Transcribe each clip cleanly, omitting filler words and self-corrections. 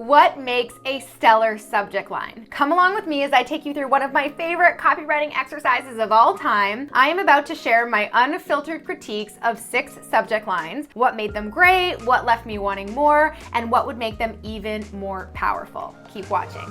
What makes a stellar subject line? Come along with me as I take you through one of my favorite copywriting exercises of all time. I am about to share my unfiltered critiques of 6 subject lines, what made them great, what left me wanting more, and what would make them even more powerful. Keep watching.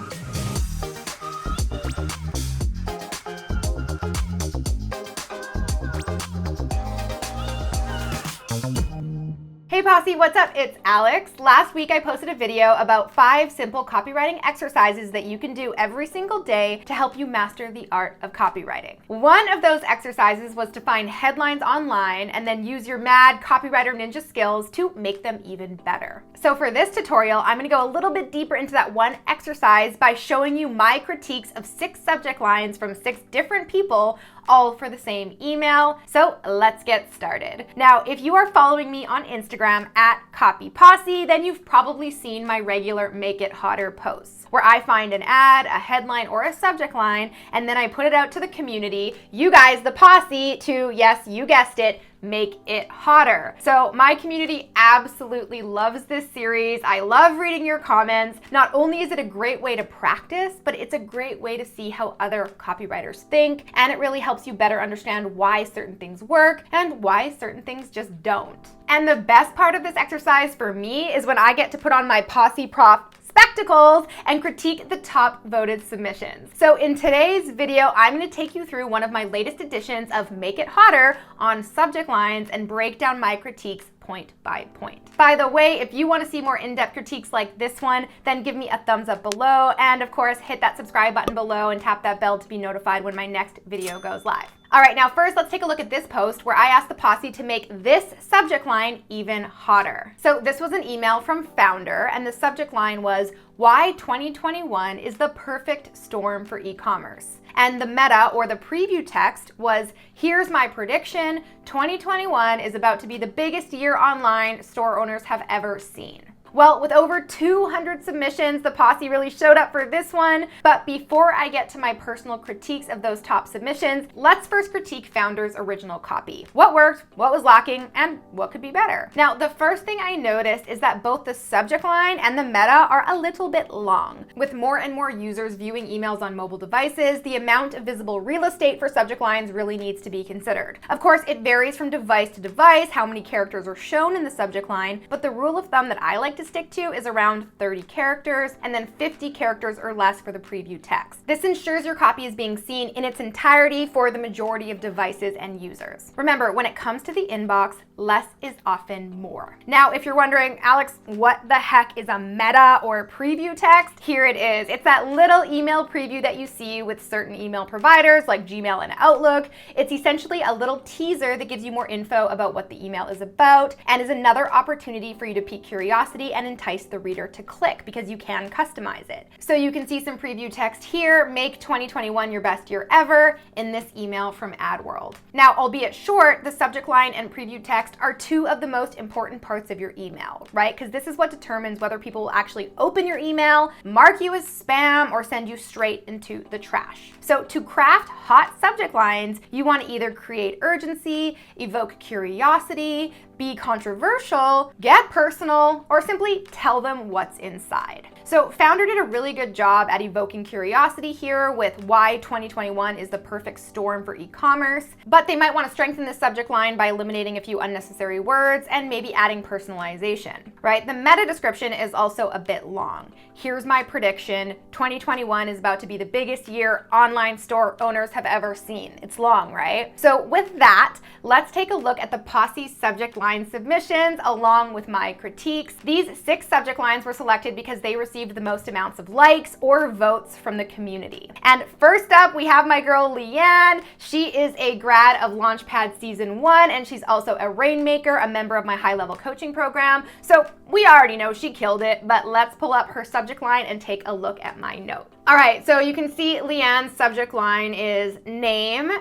Hey Posse, what's up? It's Alex. Last week I posted a video about 5 simple copywriting exercises that you can do every single day to help you master the art of copywriting. One of those exercises was to find headlines online and then use your mad copywriter ninja skills to make them even better. So for this tutorial, I'm going to go a little bit deeper into that one exercise by showing you my critiques of 6 subject lines from 6 different people, all for the same email. So let's get started. Now, if you are following me on Instagram at CopyPosse, then you've probably seen my regular Make It Hotter posts, where I find an ad, a headline, or a subject line, and then I put it out to the community, you guys, the posse, to, yes, you guessed it, make it hotter. So my community absolutely loves this series. I love reading your comments. Not only is it a great way to practice, but it's a great way to see how other copywriters think, and it really helps you better understand why certain things work and why certain things just don't. And the best part of this exercise for me is when I get to put on my Posse Prof spectacles and critique the top voted submissions. So in today's video, I'm going to take you through one of my latest editions of Make It Hotter on subject lines and break down my critiques point by point. By the way, if you want to see more in-depth critiques like this one, then give me a thumbs up below, and of course hit that subscribe button below and tap that bell to be notified when my next video goes live. All right, now first let's take a look at this post where I asked the posse to make this subject line even hotter. So this was an email from Founder, and the subject line was, "Why 2021 is the perfect storm for e-commerce." And the meta, or the preview text, was, "Here's my prediction, 2021 is about to be the biggest year online store owners have ever seen." Well, with over 200 submissions, the posse really showed up for this one. But before I get to my personal critiques of those top submissions, let's first critique Founder's original copy. What worked, what was lacking, and what could be better? Now, the first thing I noticed is that both the subject line and the meta are a little bit long. With more and more users viewing emails on mobile devices, the amount of visible real estate for subject lines really needs to be considered. Of course, it varies from device to device how many characters are shown in the subject line, but the rule of thumb that I like to stick to is around 30 characters and then 50 characters or less for the preview text. This ensures your copy is being seen in its entirety for the majority of devices and users. Remember, when it comes to the inbox, less is often more. Now, if you're wondering, Alex, what the heck is a meta or preview text? Here it is. It's that little email preview that you see with certain email providers like Gmail and Outlook. It's essentially a little teaser that gives you more info about what the email is about and is another opportunity for you to pique curiosity and entice the reader to click because you can customize it. So you can see some preview text here, "Make 2021 your best year ever," in this email from AdWorld. Now, albeit short, the subject line and preview text are 2 of the most important parts of your email, right? Because this is what determines whether people will actually open your email, mark you as spam, or send you straight into the trash. So to craft hot subject lines, you want to either create urgency, evoke curiosity, be controversial, get personal, or simply tell them what's inside. So Founder did a really good job at evoking curiosity here with "Why 2021 is the perfect storm for e-commerce," but they might want to strengthen the subject line by eliminating a few unnecessary words and maybe adding personalization, right? The meta description is also a bit long. "Here's my prediction, 2021 is about to be the biggest year online store owners have ever seen." It's long, right? So with that, let's take a look at the posse subject line submissions along with my critiques. These 6 subject lines were selected because they received the most amounts of likes or votes from the community. And first up, we have my girl Leanne. She is a grad of Launchpad Season 1, and she's also a Rainmaker, a member of my high-level coaching program. So we already know she killed it, but let's pull up her subject line and take a look at my note. All right, so you can see Leanne's subject line is "Name,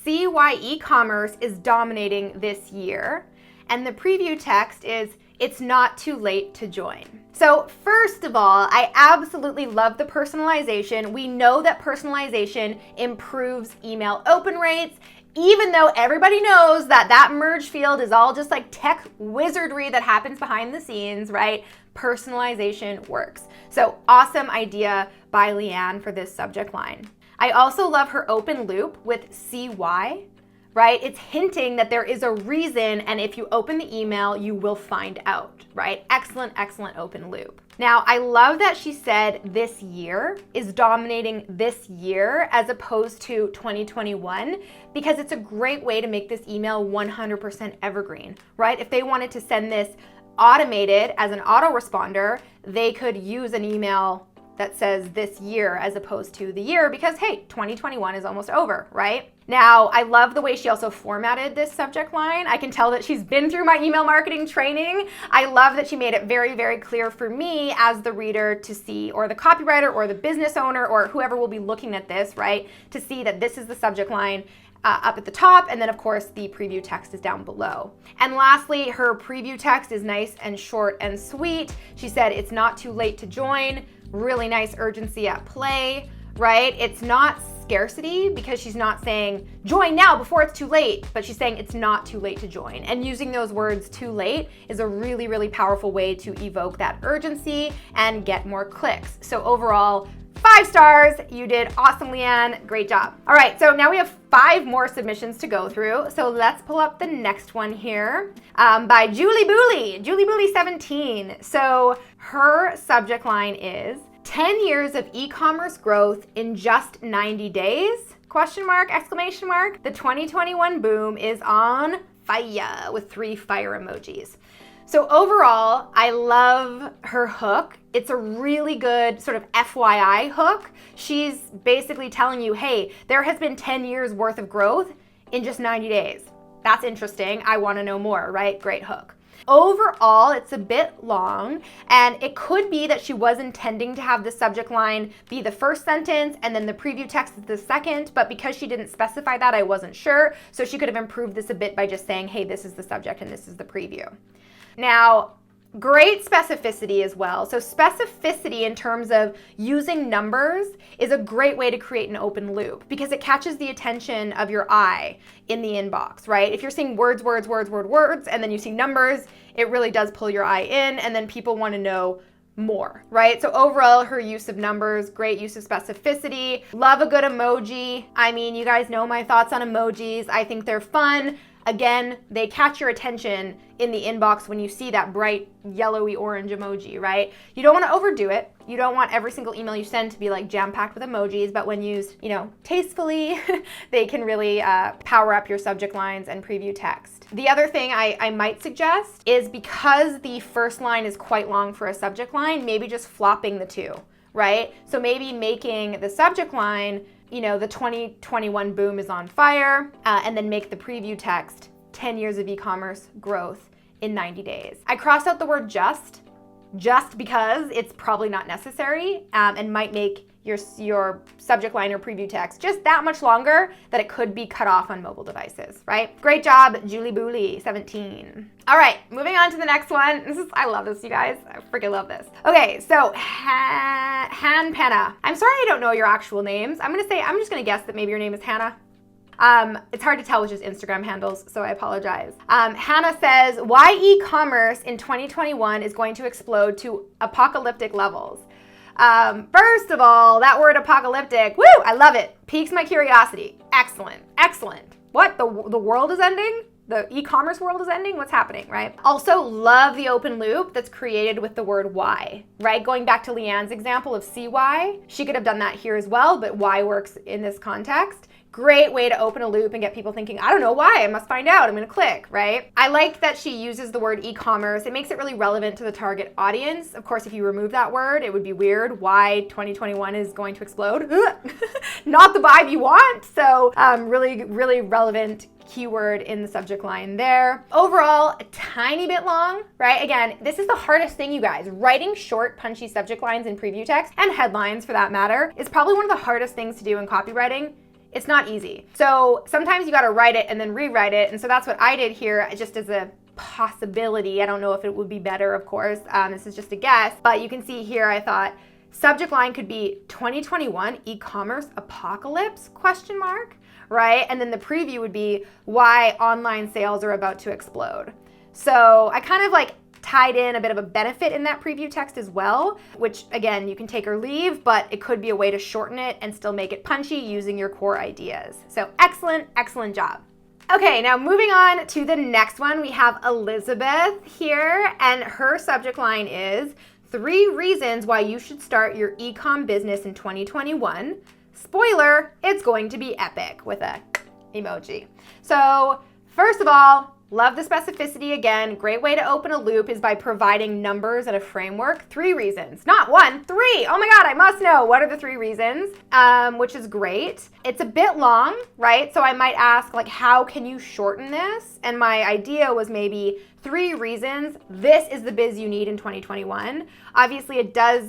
see why e-commerce is dominating this year." And the preview text is "It's not too late to join." So first of all, I absolutely love the personalization. We know that personalization improves email open rates. even though everybody knows that that merge field is all just like tech wizardry that happens behind the scenes, right? Personalization works. So awesome idea by Leanne for this subject line. I also love her open loop with CY, right? It's hinting that there is a reason, and if you open the email, you will find out, right? Excellent, excellent open loop. Now, I love that she said this year is dominating this year as opposed to 2021, because it's a great way to make this email 100% evergreen, right? If they wanted to send this automated as an autoresponder, they could use an email that says this year as opposed to the year because, hey, 2021 is almost over, right? Now, I love the way she also formatted this subject line. I can tell that she's been through my email marketing training. I love that she made it very, very clear for me as the reader to see, or the copywriter or the business owner or whoever will be looking at this, right, to see that this is the subject line up at the top, and then of course the preview text is down below. And lastly, her preview text is nice and short and sweet. She said it's not too late to join, really nice urgency at play, right? It's not scarcity because she's not saying join now before it's too late, but she's saying it's not too late to join. And using those words too late is a really, really powerful way to evoke that urgency and get more clicks. So overall, 5 stars. You did awesome, Leanne. Great job. All right, so now we have 5 more submissions to go through. So let's pull up the next one here by Julie Booley 17. So her subject line is 10 years of e-commerce growth in just 90 days? Question mark, exclamation mark. The 2021 boom is on fire with 3 fire emojis. So overall, I love her hook. It's a really good sort of FYI hook. She's basically telling you, hey, there has been 10 years worth of growth in just 90 days. That's interesting. I want to know more, right? Great hook. Overall, it's a bit long, and it could be that she was intending to have the subject line be the first sentence and then the preview text is the second, but because she didn't specify that, I wasn't sure. So she could have improved this a bit by just saying, hey, this is the subject and this is the preview. Now, great specificity as well. So specificity in terms of using numbers is a great way to create an open loop because it catches the attention of your eye in the inbox, right? If you're seeing words, and then you see numbers, it really does pull your eye in, and then people want to know more, right? So overall, her use of numbers, great use of specificity. Love a good emoji. I mean, you guys know my thoughts on emojis. I think they're fun. Again, they catch your attention in the inbox when you see that bright yellowy orange emoji, right? You don't want to overdo it. You don't want every single email you send to be like jam-packed with emojis, but when used, tastefully, they can really power up your subject lines and preview text. The other thing I might suggest is because the first line is quite long for a subject line, maybe just flopping the 2, right? So maybe making the subject line the 2021 boom is on fire, and then make the preview text 10 years of e-commerce growth in 90 days. I crossed out the word just because it's probably not necessary and might make your subject line or preview text just that much longer that it could be cut off on mobile devices, right? Great job, Julie Booley, 17. All right, moving on to the next one. I love this, you guys. I freaking love this. Okay, so Han Penna. I'm sorry I don't know your actual names. I'm just gonna guess that maybe your name is Hannah. It's hard to tell with just Instagram handles, so I apologize. Hannah says, why e-commerce in 2021 is going to explode to apocalyptic levels. First of all, that word apocalyptic, woo, I love it. Piques my curiosity. Excellent, excellent. What, the world is ending? The e-commerce world is ending? What's happening, right? Also love the open loop that's created with the word why, right? Going back to Leanne's example of CY, she could have done that here as well, but why works in this context. Great way to open a loop and get people thinking, I don't know why, I must find out, I'm gonna click, right? I like that she uses the word e-commerce. It makes it really relevant to the target audience. Of course, if you remove that word, it would be weird why 2021 is going to explode. Not the vibe you want. So really, really relevant keyword in the subject line there. Overall, a tiny bit long, right? Again, this is the hardest thing, you guys. Writing short, punchy subject lines in preview text, and headlines for that matter, is probably one of the hardest things to do in copywriting. It's not easy. So sometimes you gotta write it and then rewrite it. And so that's what I did here, just as a possibility. I don't know if it would be better, of course. This is just a guess, but you can see here, I thought subject line could be 2021 e-commerce apocalypse, ? Right? And then the preview would be why online sales are about to explode. So I kind of tied in a bit of a benefit in that preview text as well, which again, you can take or leave, but it could be a way to shorten it and still make it punchy using your core ideas. So excellent, excellent job. Okay, now moving on to the next one, we have Elizabeth here, and her subject line is 3 reasons why you should start your e-com business in 2021. Spoiler, it's going to be epic with a emoji. So first of all, love the specificity again. Great way to open a loop is by providing numbers and a framework. 3 reasons, not 1, 3. Oh my God, I must know. What are the 3 reasons? Which is great. It's a bit long, right? So I might ask, like, how can you shorten this? And my idea was maybe 3 reasons. This is the biz you need in 2021. Obviously, it does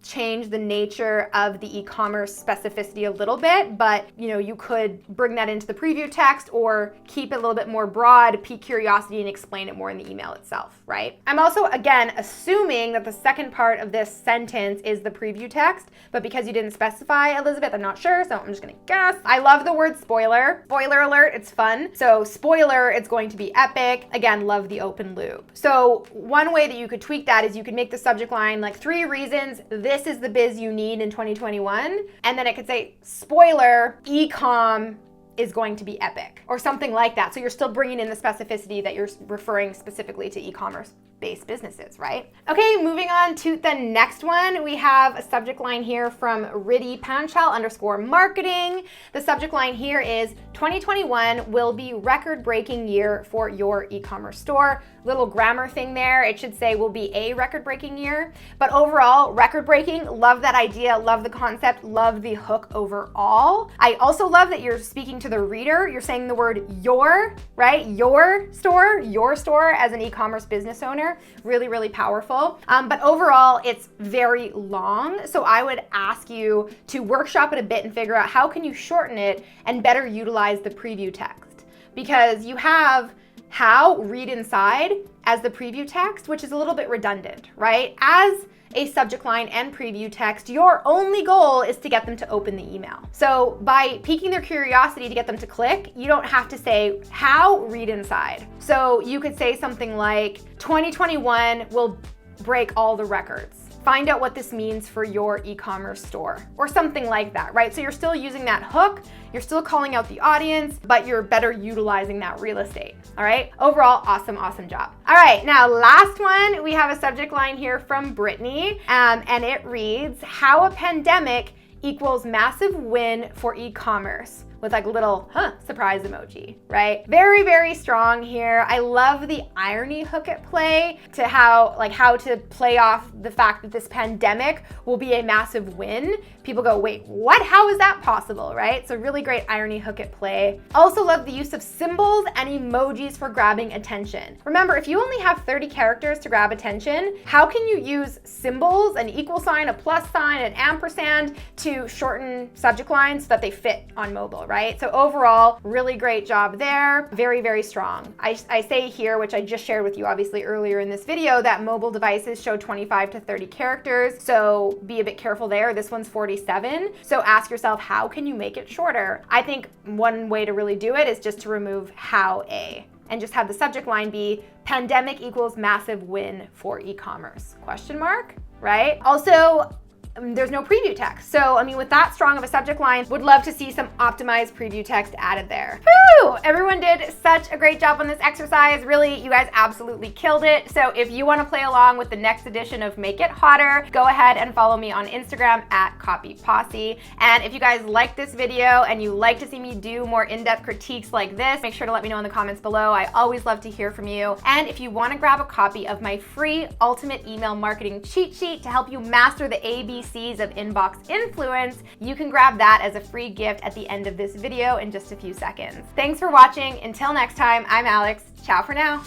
change the nature of the e-commerce specificity a little bit, but you could bring that into the preview text or keep it a little bit more broad, pique curiosity, and explain it more in the email itself, right? I'm also, again, assuming that the second part of this sentence is the preview text, but because you didn't specify, Elizabeth, I'm not sure, so I'm just gonna guess. I love the word spoiler. Spoiler alert, it's fun. So spoiler, it's going to be epic. Again, love the open loop. So one way that you could tweak that is you could make the subject line like 3 reasons this is the biz you need in 2021. And then it could say, spoiler, e-com is going to be epic, or something like that. So you're still bringing in the specificity that you're referring specifically to e-commerce based businesses, right? Okay, moving on to the next one. We have a subject line here from Riddhi Panchal _marketing. The subject line here is 2021 will be record-breaking year for your e-commerce store. Little grammar thing there. It should say will be a record-breaking year. But overall, record-breaking, love that idea, love the concept, love the hook overall. I also love that you're speaking to the reader. You're saying the word your, right? Your store as an e-commerce business owner. Really, really powerful. But overall, it's very long. So I would ask you to workshop it a bit and figure out how can you shorten it and better utilize the preview text. Because you have how, read inside as the preview text, which is a little bit redundant, right? As a subject line and preview text, your only goal is to get them to open the email. So by piquing their curiosity to get them to click, you don't have to say how, read inside. So you could say something like 2021 will break all the records. Find out what this means for your e-commerce store, or something like that, right? So you're still using that hook, you're still calling out the audience, but you're better utilizing that real estate, all right? Overall, awesome, awesome job. All right, now last one, we have a subject line here from Brittany, and it reads, how a pandemic equals massive win for e-commerce, with like a little surprise emoji, right? Very, very strong here. I love the irony hook at play to how to play off the fact that this pandemic will be a massive win. People go, wait, what? How is that possible, right? So really great irony hook at play. Also love the use of symbols and emojis for grabbing attention. Remember, if you only have 30 characters to grab attention, how can you use symbols, an equal sign, a plus sign, an ampersand to shorten subject lines so that they fit on mobile, right? So overall, really great job there. Very, very strong. I say here, which I just shared with you obviously earlier in this video, that mobile devices show 25 to 30 characters. So be a bit careful there. This one's 47. So ask yourself, how can you make it shorter? I think one way to really do it is just to remove how a, and just have the subject line be pandemic equals massive win for e-commerce, question mark, right? Also, there's no preview text. So, I mean, with that strong of a subject line, would love to see some optimized preview text added there. Woo! Everyone did such a great job on this exercise. Really, you guys absolutely killed it. So if you want to play along with the next edition of Make It Hotter, go ahead and follow me on Instagram at CopyPosse. And if you guys like this video and you like to see me do more in-depth critiques like this, make sure to let me know in the comments below. I always love to hear from you. And if you want to grab a copy of my free ultimate email marketing cheat sheet to help you master the ABCs of inbox influence, you can grab that as a free gift at the end of this video in just a few seconds. Thanks for watching. Until next time, I'm Alex. Ciao for now.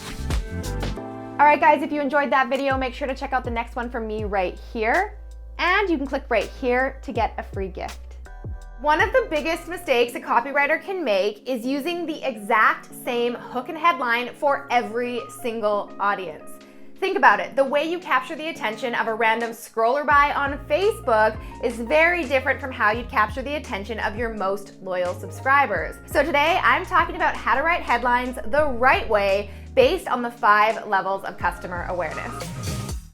All right, guys, if you enjoyed that video, make sure to check out the next one from me right here. And you can click right here to get a free gift. One of the biggest mistakes a copywriter can make is using the exact same hook and headline for every single audience. Think about it. The way you capture the attention of a random scroller by on Facebook is very different from how you'd capture the attention of your most loyal subscribers. So today I'm talking about how to write headlines the right way based on the 5 levels of customer awareness.